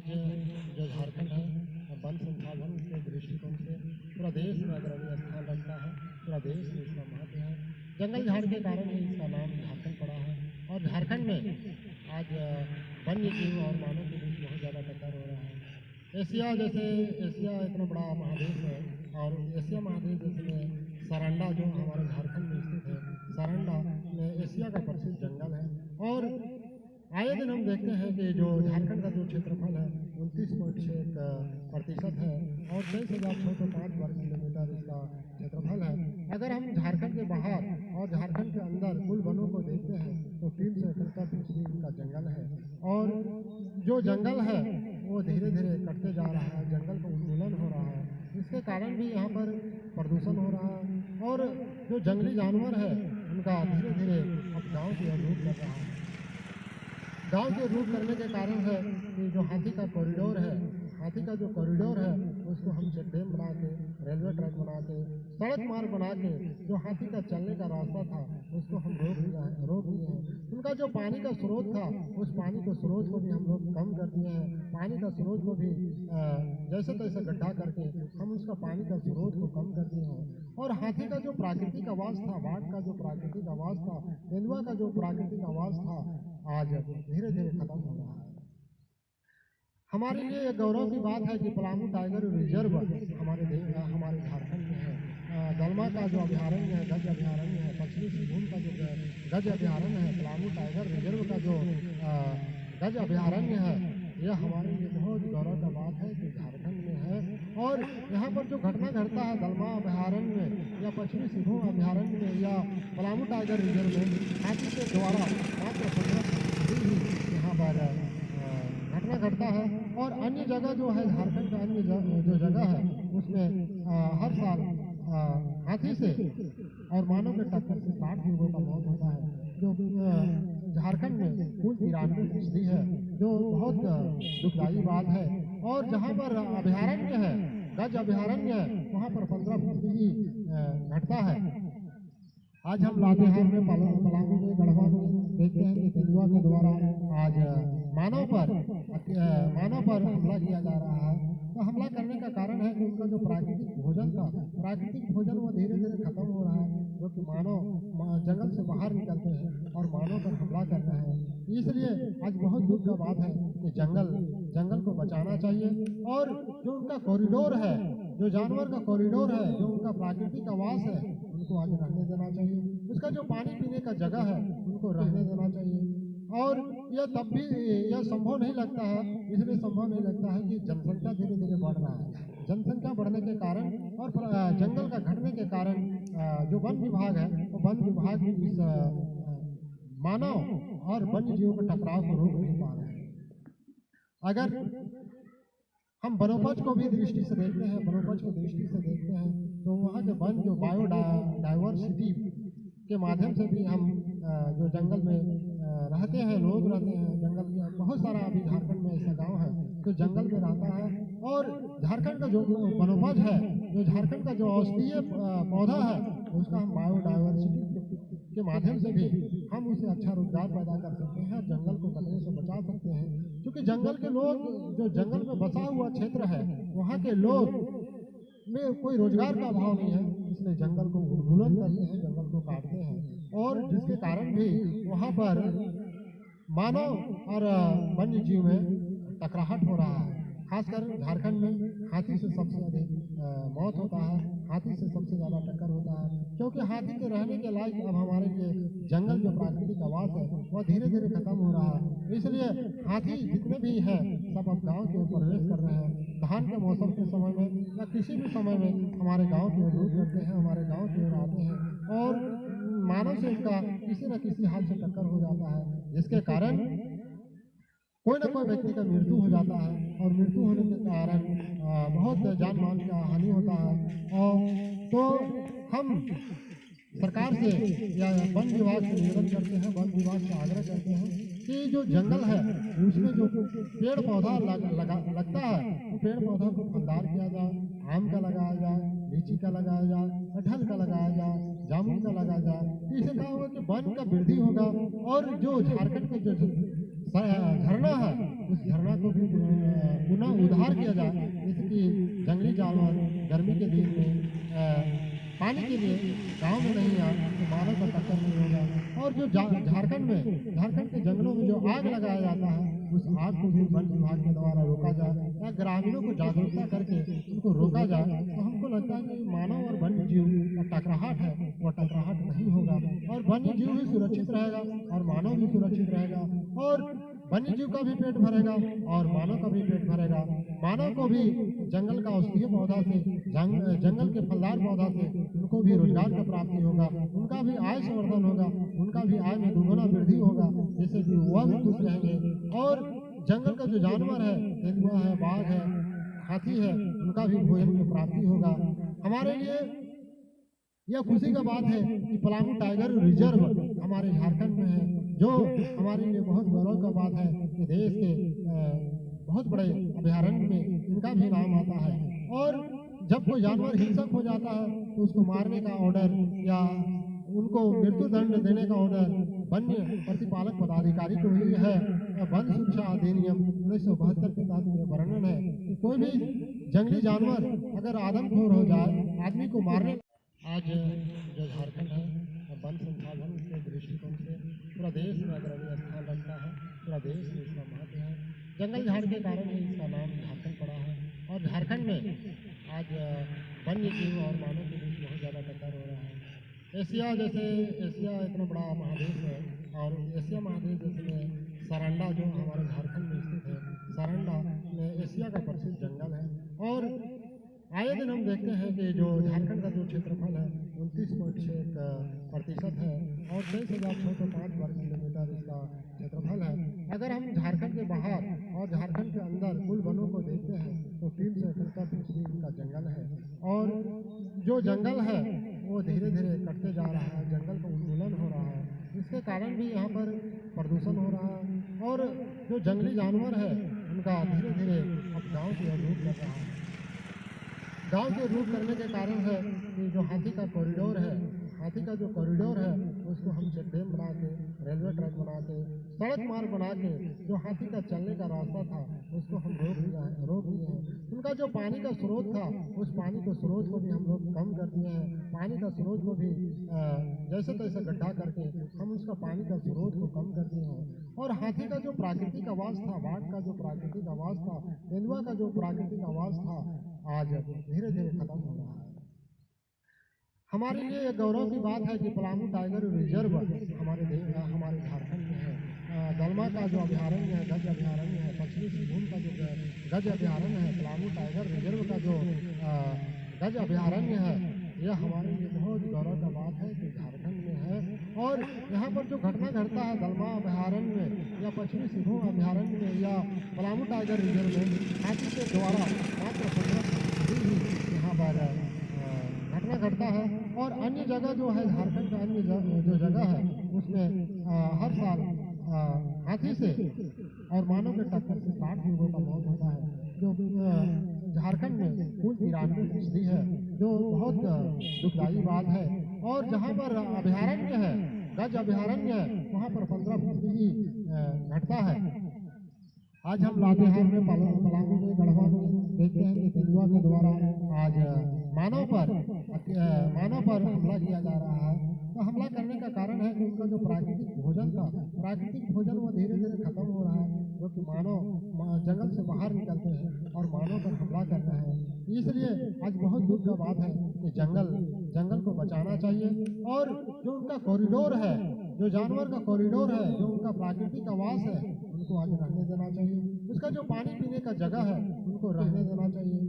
आज जो झारखंड है वन संसाधन के दृष्टिकोण से पूरा देश में अग्रणी स्थान रखता है, पूरा देश में इसका महत्व है। जंगल झाड़ के कारण ही इसका नाम झारखंड पड़ा है। और झारखंड में आज वन्य जीव और मानव के बीच बहुत ज़्यादा टक्कर हो रहा है। एशिया इतना बड़ा महादेश है और एशिया महादेश जिसमें सारंडा जो हमारे झारखंड में स्थित है, सारंडा में एशिया का प्रसिद्ध जंगल है। और आए दिन हम देखते हैं कि जो झारखंड का जो क्षेत्रफल है 29.6% है और 23,605 वर्ग किलोमीटर इसका क्षेत्रफल है। अगर हम झारखंड के बाहर और झारखंड के अंदर कुल वनों को देखते हैं तो 371 फीसदी का जंगल है। और जो जंगल है वो धीरे धीरे कटते जा रहा है, जंगल का उन्मूलन हो रहा है। इसके कारण भी यहाँ पर प्रदूषण हो रहा है और जो जंगली जानवर है उनका धीरे धीरे अब गाँव की ओर रुख कर रहा है। गांव के रूप करने के कारण है कि जो हाथी का कॉरिडोर है, हाथी का जो कॉरिडोर है उसको हम चेक डैम बना के, रेलवे ट्रैक बना के, सड़क मार्ग बना के जो हाथी का चलने का रास्ता था उसको हम रोक दिए हैं। उनका जो पानी का स्रोत था उस पानी के स्रोत को भी हम लोग कम कर दिए हैं। पानी का स्रोत को भी जैसे तैसे गड्ढा करके हम उसका पानी का स्रोत को कम कर दिए हैं। और हाथी का जो प्राकृतिक आवास था, बाघ का जो प्राकृतिक आवास था, तेंदुआ का जो प्राकृतिक आवास था, आज धीरे धीरे खत्म हो रहा है। हमारे लिए एक गौरव की बात है कि पलामू टाइगर रिजर्व हमारे झारखंड में है। दलमा का जो अभ्यारण्य है, गज अभ्यारण्य है, पश्चिमी सिंहभूम का जो गज अभ्यारण्य है, पलामू टाइगर रिजर्व का जो गज अभ्यारण्य है, यह हमारे लिए बहुत गौरव का बात है कि झारखंड में है। और यहाँ पर जो घटना घटता है दलमा अभ्यारण्य में या पश्चिमी सिंहभूम अभ्यारण्य में या पलामू टाइगर रिजर्व में, हाथी के द्वारा मात्र 15 ही यहाँ पर घटना घटता है। और अन्य जगह जो है झारखंड का अन्य जो जगह है उसमें हर साल हाथी से और मानव के टक्कर से 60 लोगों का मौत होता है। जो झारखंड में कुल 93% है, जो बहुत दुखदायी बात है। और जहाँ पर अभ्यारण्य है, गज अभ्यारण्य है, वहाँ पर 15% ही घटता है। आज हम लातेहार में, पलामू में, गढ़वा में देखते हैं कि तेंदुआ के द्वारा आज मानव पर हमला किया जा रहा है। तो हमला करने का कारण है कि उनका जो प्राकृतिक भोजन वो धीरे धीरे खत्म हो रहा है, जो कि मानव जंगल से बाहर निकलते हैं और मानव पर हमला कर रहे हैं। इसलिए आज बहुत दुख का बात है कि जंगल को बचाना चाहिए। और जो उनका कॉरिडोर है, जो जानवर का कॉरिडोर है, जो उनका प्राकृतिक आवास है, उनको आज रहने देना चाहिए। उसका जो पानी पीने का जगह है उनको रहने देना चाहिए। और यह तब भी यह संभव नहीं लगता है, इसलिए संभव नहीं लगता है कि जनसंख्या धीरे धीरे बढ़ रहा है। जनसंख्या बढ़ने के कारण और जंगल का घटने के कारण जो वन विभाग है वो वन विभाग भी इस मानव और वन्य जीवों के टकराव को रोक नहीं पा रहे हैं। अगर हम वनोपज को भी दृष्टि से देखते हैं, तो वहाँ के वन जो बायोडाइवर्सिटी के माध्यम से भी हम जो जंगल में रहते हैं, लोग रहते हैं, जंगल में बहुत सारा अभी झारखंड में ऐसा गांव है जो जंगल में रहता है। और झारखंड का जो वनोपज है, जो झारखंड का जो औषधीय पौधा है, उसका हम बायोडाइवर्सिटी के माध्यम से भी हम उसे अच्छा रोजगार पैदा कर सकते हैं, जंगल को कटने से बचा सकते हैं। क्योंकि जंगल के लोग, जो जंगल में बसा हुआ क्षेत्र है, वहाँ के लोग में कोई रोजगार का अभाव नहीं है, इसलिए जंगल को उन्मूलन करते हैं, जंगल को काटते हैं। और जिसके कारण भी वहाँ पर मानव और वन्य जीव में टकराहट हो रहा है। खासकर झारखंड में हाथी से सबसे अधिक मौत होता है, हाथी से सबसे ज़्यादा टक्कर होता है। क्योंकि हाथी के रहने के लायक अब हमारे लिए जंगल जो प्राकृतिक आवास है वह धीरे धीरे खत्म हो रहा है। इसलिए हाथी जितने भी हैं सब अब गाँव की ओर प्रवेश कर रहे हैं। धान के मौसम के समय में या किसी भी समय में हमारे गाँव की ओर रुख करते हैं, हमारे गाँव की ओर आते हैं और मानव से इनका किसी न किसी हाल से टक्कर हो जाता है, जिसके कारण कोई ना कोई व्यक्ति का मृत्यु हो जाता है। और मृत्यु होने के कारण बहुत जान माल का हानि होता है। और तो हम सरकार से या वन विभाग से निवेदन करते हैं, वन विभाग से आग्रह करते हैं कि जो जंगल है उसमें जो पेड़ पौधा लगता है वो पेड़ पौधा को फलदार किया जाए, आम का लगाया जाए, लीची का लगाया जाए, कटहल का लगाया जाए, जामुन का लगाया जाए। इससे क्या होगा कि वन का वृद्धि होगा। और जो झारखंड के जो झरना है उस झरना को भी पुनः उद्धार किया जाए, जैसे कि जंगली जानवर गर्मी के दिन में पानी के लिए गांव में नहीं आए तो मानव का टक्कर नहीं होगा। और जो झारखंड के जंगलों में जो आग लगाया जाता है, उस आग को भी वन विभाग के द्वारा रोका जाए या ग्रामीणों को जागरूकता करके उनको रोका जाए, तो हमको लगता है कि मानव और वन्य जीव का टकराहट है वह टकराहट नहीं होगा और वन्य जीव भी सुरक्षित रहेगा और मानव भी सुरक्षित रहेगा और वन्य जीव का भी पेट भरेगा और मानव का भी पेट भरेगा। मानव को भी जंगल का औषधीय पौधा से जंगल के फलदार पौधा से उनको भी रोजगार का प्राप्ति होगा, उनका भी आय संवर्धन होगा, उनका भी आय में दुगुना वृद्धि होगा, जिससे कि वह भी खुश रहेंगे। और जंगल का जो जानवर है, तेंदुआ है, बाघ है, हाथी है, उनका भी भोजन की प्राप्ति होगा। हमारे लिए यह खुशी का बात है कि पलामू टाइगर रिजर्व हमारे झारखंड में है, जो हमारे लिए बहुत गौरव का बात है कि देश के बहुत बड़े अभयारण्य में इनका भी नाम आता है। और जब कोई जानवर हिंसक हो जाता है तो उसको मारने का ऑर्डर या उनको मृत्यु दंड देने का ऑर्डर वन्य प्रतिपालक पदाधिकारी को ही है। वन सुरक्षा अधिनियम 1972 के तहत में वर्णन है कि कोई भी जंगली जानवर अगर आदमखोर हो जाए, आदमी को मारने। आज जो झारखंड है वन संसाधन के दृष्टिकोण से पूरा देश में अग्रणी स्थान रखता है, पूरा देश में इसका महत्व है। जंगल झाड़ के कारण ही इसका नाम झारखंड पड़ा है और झारखंड में आज वन्य जीव और मानव के बीच बहुत ज़्यादा टक्कर हो रहा है। एशिया इतना बड़ा महादेश है और एशिया महादेश जिसमें सारंडा जो हमारे झारखंड में स्थित है, सारंडा में एशिया का प्रसिद्ध जंगल है। और आए दिन हम देखते हैं कि जो झारखंड का जो क्षेत्रफल है 29.6% है और 23,605 वर्ग किलोमीटर इसका क्षेत्रफल है। अगर हम झारखंड के बाहर और झारखंड के अंदर कुल वनों को देखते हैं तो 371 का जंगल है और जो जंगल है वो धीरे धीरे कटते जा रहा है, जंगल का उन्मूलन हो रहा है। इसके कारण भी यहाँ पर प्रदूषण हो रहा है और जो जंगली जानवर है उनका धीरे धीरे अब गाँव की ओर रुख कर रहा है। गांव के रूप करने के कारण है कि जो हाथी का कॉरिडोर है, हाथी का जो कॉरिडोर है उसको हम चेक डैम बना के, रेलवे ट्रैक बना के, सड़क मार्ग बना के जो हाथी का चलने का रास्ता था उसको हम रोक दिए हैं। उनका जो पानी का स्रोत था उस पानी के स्रोत को भी हम लोग कम कर दिए हैं। पानी का स्रोत को भी जैसे तैसे गड्ढा करके हम उसका पानी का स्रोत को कम कर दिए हैं। और हाथी का जो प्राकृतिक आवास था, बाघ का जो प्राकृतिक आवास था, तेंदुआ का जो प्राकृतिक आवास था, आज धीरे धीरे खत्म हो रहा है। हमारे लिए एक गौरव की बात है कि पलामू टाइगर रिजर्व हमारे झारखंड में है। दलमा का जो अभयारण्य है, गज अभयारण्य है, पश्चिमी सिंहभूम का जो गज अभयारण्य है, पलामू टाइगर रिजर्व का जो गज अभयारण्य है, यह हमारे लिए बहुत गौरव का बात है कि झारखंड में है। और यहाँ पर जो घटना घटता है दलमा अभयारण्य में या पश्चिमी सिंहभूम अभयारण्य में या पलामू टाइगर रिजर्व में, हाथी के द्वारा मात्र 15 ही यहाँ पर घटना घटता है। और अन्य जगह जो है झारखंड का अन्य जो जगह है उसमें हर साल हाथी से और मानव के टक्कर से 60 लोगों का मौत होता है। जो झारखंड में कुल 93% है, जो बहुत दुखदायी बात है। और जहाँ पर अभयारण्य है, गज अभयारण्य है, वहाँ पर 15% ही घटता है। आज हम लातेहार में, पलामू में, गढ़वा में देखते हैं कि तेंदुआ के द्वारा आज मानव पर हमला किया जा रहा है। तो हमला करने का कारण है कि उनका जो प्राकृतिक भोजन वो धीरे धीरे खत्म हो रहा है, जो कि मानव जंगल से बाहर निकलते हैं और मानव पर हमला कर रहे हैं। इसलिए आज बहुत दुख का बात है कि जंगल को बचाना चाहिए। और जो उनका कॉरिडोर है, जो जानवर का कॉरिडोर है, जो उनका प्राकृतिक आवास है, उनको आज रहने देना चाहिए। उसका जो पानी पीने का जगह है उनको रहने देना चाहिए।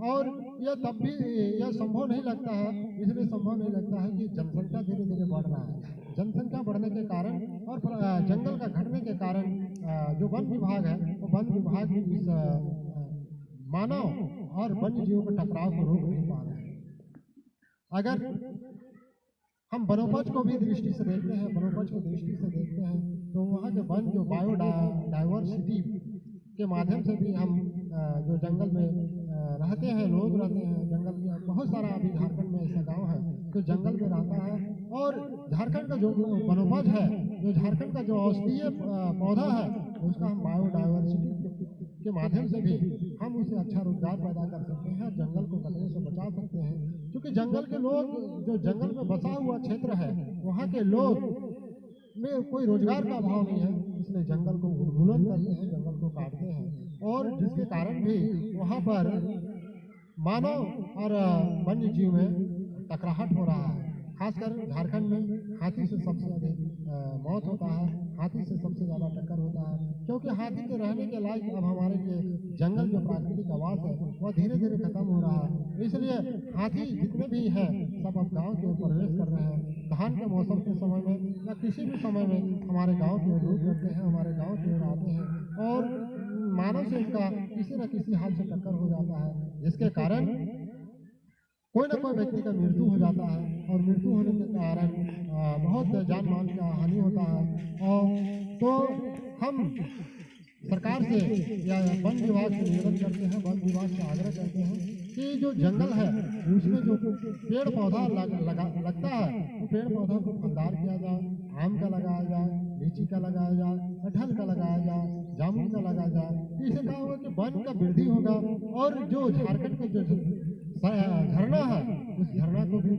और यह तब भी यह संभव नहीं लगता है, इसलिए संभव नहीं लगता है कि जनसंख्या धीरे धीरे बढ़ रहा है। जनसंख्या बढ़ने के कारण और जंगल का घटने के कारण जो वन विभाग है वो वन विभाग भी इस मानव और वन्य जीवों के टकराव को रोक नहीं पा रहे हैं। अगर हम वनोपज को भी दृष्टि से देखते हैं, तो वहाँ के वन जो बायोडाइवर्सिटी के माध्यम से भी हम जो जंगल में रहते हैं, लोग रहते हैं, जंगल में बहुत सारा अभी झारखंड में ऐसा गांव है जो जंगल में रहता है। और झारखंड का जो वनोपज है, जो झारखंड का जो औषधीय पौधा है, उसका हम बायोडाइवर्सिटी के माध्यम से भी हम उसे अच्छा रोजगार पैदा कर सकते हैं और जंगल को कटने से बचा सकते हैं। क्योंकि जंगल के लोग, जो जंगल में बसा हुआ क्षेत्र है, वहाँ के लोग में कोई रोजगार का अभाव नहीं है, इसलिए जंगल को उन्मूलन करते हैं, जंगल को काटते हैं, और जिसके कारण भी वहाँ पर मानव और वन्य जीव में टकराहट हो रहा है। खासकर झारखंड में हाथी से सबसे अधिक मौत होता है, हाथी से सबसे ज़्यादा टक्कर होता है, क्योंकि हाथी के रहने के लायक अब हमारे लिए जंगल जो प्राकृतिक आवास है वह धीरे धीरे खत्म हो रहा है। इसलिए हाथी जितने भी हैं सब अब गांव की ओर प्रवेश कर रहे हैं। धान के मौसम के समय में या किसी भी समय में हमारे गांव की ओर रुख करते हैं, हमारे गांव की ओर आते हैं, और मानव से इनका किसी न किसी हाल से टक्कर हो जाता है, जिसके कारण कोई ना कोई व्यक्ति का मृत्यु हो जाता है, और मृत्यु होने के कारण बहुत जान माल का हानि होता है। और तो हम सरकार से या वन विभाग से निवेदन करते हैं, वन विभाग से आग्रह करते हैं कि जो जंगल है उसमें जो पेड़ पौधा लगता है, वो पेड़ पौधा को फलदार किया जाए, आम का लगाया जाए, लीची का लगाया जाए, कटहल का लगाया जाए, जामुन का लगाया जाए। इससे क्या होगा कि वन का वृद्धि होगा, और जो झारखंड का जो झरना है उस झरना को भी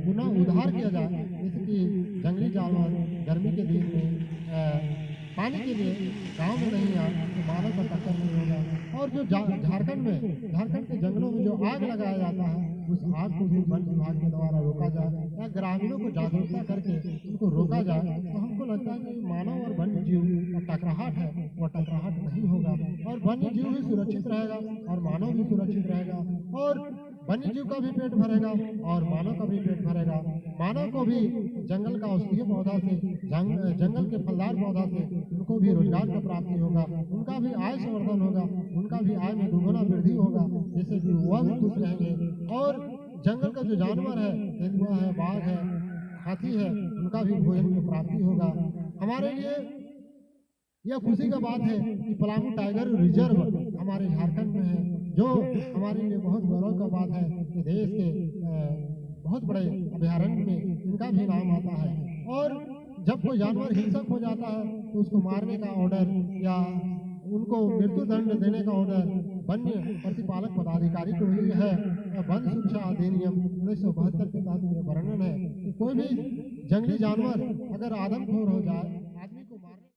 पुनः उद्धार किया जाए, जैसे कि जंगली जानवर गर्मी के दिन में पानी के लिए गांव में नहीं आए तो मानव का टक्कर नहीं होगा। और जो झारखंड के जंगलों में जो आग लगाया जाता है उस आग को भी वन विभाग के द्वारा रोका जाए या ग्रामीणों को जागरूकता करके उनको रोका जाए, तो हमको लगता है कि मानव और वन्य जीव का टकराहट है वह टकराहट नहीं होगा, और वन्य जीव भी सुरक्षित रहेगा और मानव भी सुरक्षित रहेगा, और वन्य जीव का भी पेट भरेगा और मानव का भी पेट भरेगा। मानव को भी जंगल का औषधीय पौधा से, जंगल के फलदार पौधा से उनको भी रोजगार का प्राप्ति होगा, उनका भी आय संवर्धन होगा, उनका भी आय में दुगुना वृद्धि होगा, जिससे कि वह भी खुश रहेंगे। और जंगल का जो जानवर है, तेंदुआ है, बाघ है, हाथी है, उनका भी भोजन की प्राप्ति होगा। हमारे लिए यह खुशी का बात है कि पलामू टाइगर रिजर्व हमारे झारखंड में है, जो हमारे लिए बहुत गौरव का बात है कि देश के बहुत बड़े अभयारण्य में इनका भी नाम आता है। और जब कोई जानवर हिंसक हो जाता है तो उसको मारने का ऑर्डर या उनको मृत्यु दंड देने का ऑर्डर वन्य प्रतिपालक पदाधिकारी को ही है। वन सुरक्षा अधिनियम 1972 के तहत वर्णन है कि कोई भी जंगली जानवर अगर आदमखोर हो जाए